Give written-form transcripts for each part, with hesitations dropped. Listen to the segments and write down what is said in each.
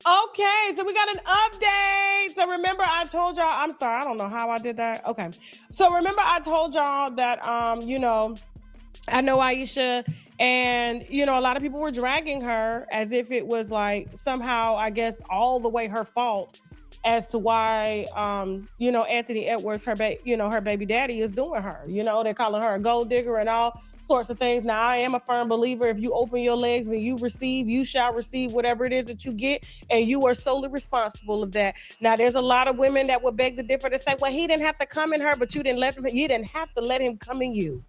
Okay, so we got an update. So remember I told y'all, I'm sorry, I don't know how I did that. Okay. So remember I told y'all that I know Aisha, and a lot of people were dragging her as if it was like somehow, I guess, all the way her fault as to why Anthony Edwards, her baby daddy, is doing her. They're calling her a gold digger and all sorts of things. Now, I am a firm believer, if you open your legs and you receive, you shall receive whatever it is that you get, and you are solely responsible of that. Now, there's a lot of women that would beg to differ to say, well, he didn't have to come in her, but you didn't have to let him come in you.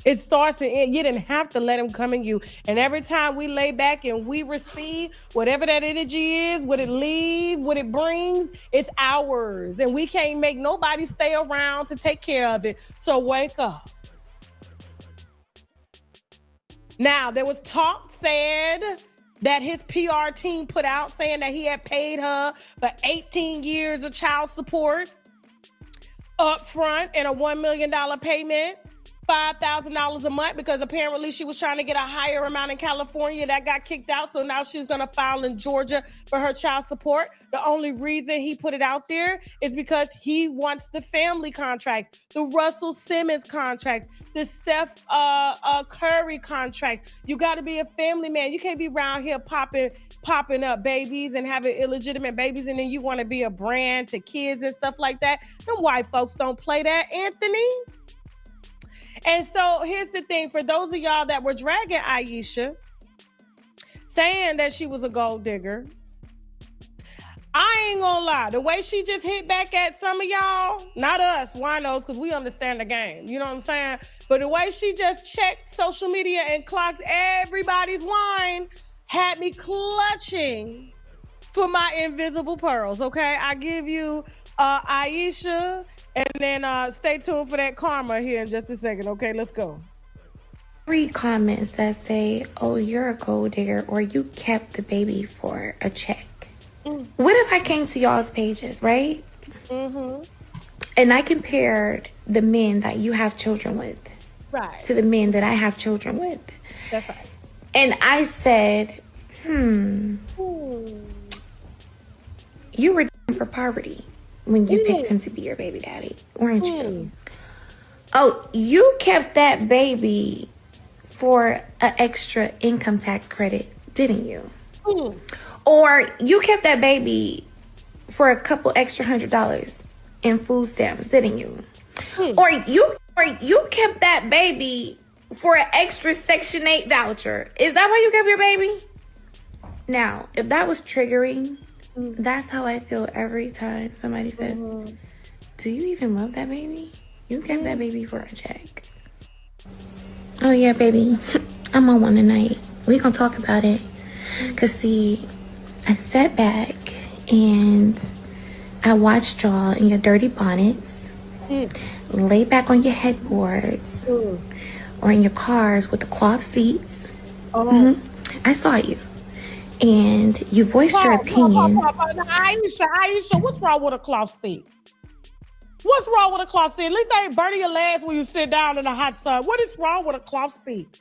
It starts and ends. You didn't have to let him come in you. And every time we lay back and we receive whatever that energy is, what it leaves, what it brings, it's ours. And we can't make nobody stay around to take care of it. So wake up. Now, there was talk said that his PR team put out saying that he had paid her for 18 years of child support up front and a $1 million payment. $5,000 a month, because apparently she was trying to get a higher amount in California that got kicked out. So now she's going to file in Georgia for her child support. The only reason he put it out there is because he wants the family contracts, the Russell Simmons contracts, the Steph Curry contracts. You got to be a family man. You can't be around here popping up babies and having illegitimate babies, and then you want to be a brand to kids and stuff like that. Them white folks don't play that, Anthony. And so here's the thing, for those of y'all that were dragging Aisha, saying that she was a gold digger, I ain't gonna lie, the way she just hit back at some of y'all, not us, winos, because we understand the game, you know what I'm saying? But the way she just checked social media and clocked everybody's wine had me clutching for my invisible pearls, okay? I give you Aisha, and then stay tuned for that karma here in just a second. Okay, let's go. Read comments that say, oh, you're a gold digger, or you kept the baby for a check. What if I came to y'all's pages, right? Mm-hmm. And I compared the men that you have children with, right, to the men that I have children with. That's right. And I said, you were down for poverty when you picked him to be your baby daddy, weren't you? Oh, you kept that baby for an extra income tax credit, didn't you? Or you kept that baby for a couple extra $100 in food stamps, didn't you? Or you kept that baby for an extra Section 8 voucher. Is that why you kept your baby? Now, if that was triggering, that's how I feel every time somebody says, do you even love that baby? You kept that baby for a check. Oh yeah, baby, I'm on one tonight. We gonna talk about it. Cause see, I sat back and I watched y'all in your dirty bonnets, lay back on your headboards, or in your cars with the cloth seats. I saw you. And you voiced your opinion. Aisha, what's wrong with a cloth seat? What's wrong with a cloth seat? At least they ain't burning your legs when you sit down in the hot sun. What is wrong with a cloth seat?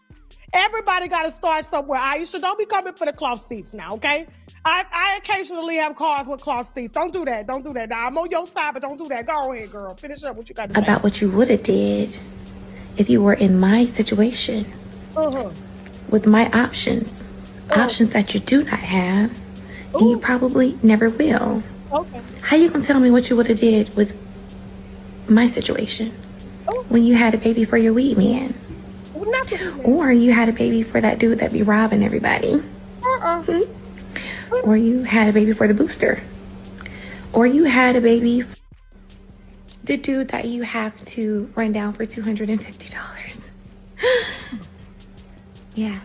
Everybody got to start somewhere. Aisha, don't be coming for the cloth seats now, okay? I occasionally have cars with cloth seats. Don't do that. Don't do that. Now, I'm on your side, but don't do that. Go ahead, girl. Finish up what you got to say. About what you would have did if you were in my situation. With my options. Options that you do not have, and you probably never will. Okay. How you gonna tell me what you would have did with my situation when you had a baby for your weed man? Or you had a baby for that dude that be robbing everybody? Or you had a baby for the booster? Or you had a baby for the dude that you have to run down for $250? Yeah.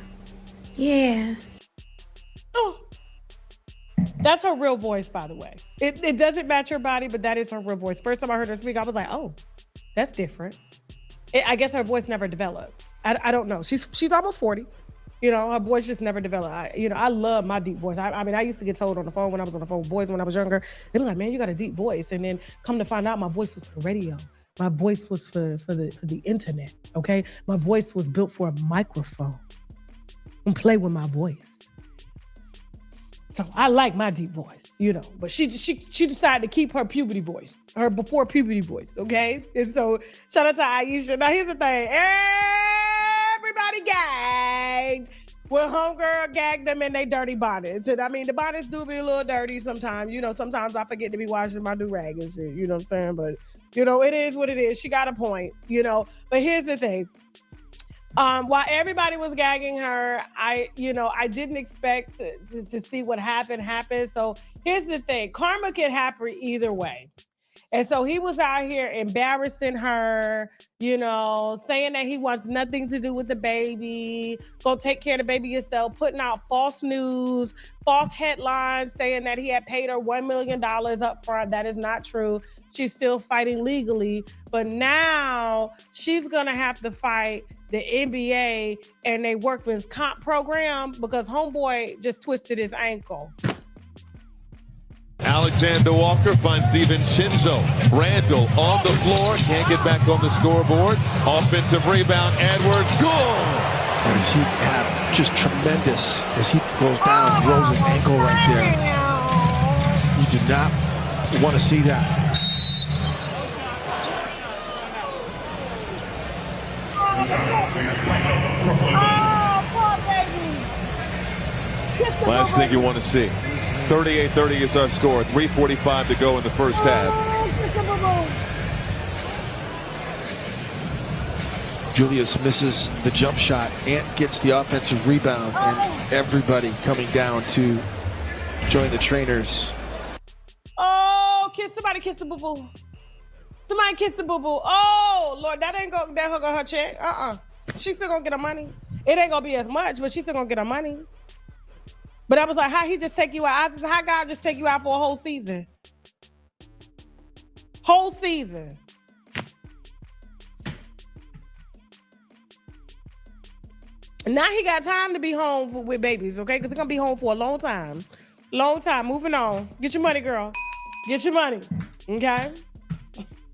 That's her real voice, by the way. It doesn't match her body, but that is her real voice. First time I heard her speak, I was like, oh, that's different. I guess her voice never developed. I don't know. She's almost 40. Her voice just never developed. I love my deep voice. I mean, I used to get told on the phone when I was on the phone with boys when I was younger. They were like, man, you got a deep voice. And then come to find out, my voice was for radio. My voice was for the internet, okay? My voice was built for a microphone. And play with my voice. So I like my deep voice, you know, but she decided to keep her puberty voice, her before puberty voice, okay? And so shout out to Aisha. Now here's the thing, everybody gagged. Well, homegirl gagged them in their dirty bonnets. And I mean, the bonnets do be a little dirty sometimes. You know, sometimes I forget to be washing my do-rag and shit, you know what I'm saying? But, you know, it is what it is. She got a point, you know. But here's the thing. While everybody was gagging her, I didn't expect to see what happened. So here's the thing, karma can happen either way. And so he was out here embarrassing her, you know, saying that he wants nothing to do with the baby, go take care of the baby yourself, putting out false news, false headlines, saying that he had paid her $1 million up front. That is not true. She's still fighting legally, but now she's gonna have to fight the NBA and their workman's comp program because homeboy just twisted his ankle. Alexander Walker finds DiVincenzo. Randall on the floor, can't get back on the scoreboard. Offensive rebound, Edwards, good! And he had just tremendous as he goes down and rolls his ankle right there. You do not want to see that. Last thing you want to see. 38-30 is our score. 3:45 to go in the first half. Julius misses the jump shot. Ant gets the offensive rebound, and everybody coming down to join the trainers. Oh, somebody kiss the boo-boo. Somebody kiss the boo-boo. Oh, Lord, that ain't gonna hook her check. She's still gonna get her money. It ain't gonna be as much, but she's still gonna get her money. But I was like, how he just take you out? I said, how God just take you out for a whole season? Whole season. Now he got time to be home with babies, okay? Because he's going to be home for a long time. Long time. Moving on. Get your money, girl. Get your money, okay?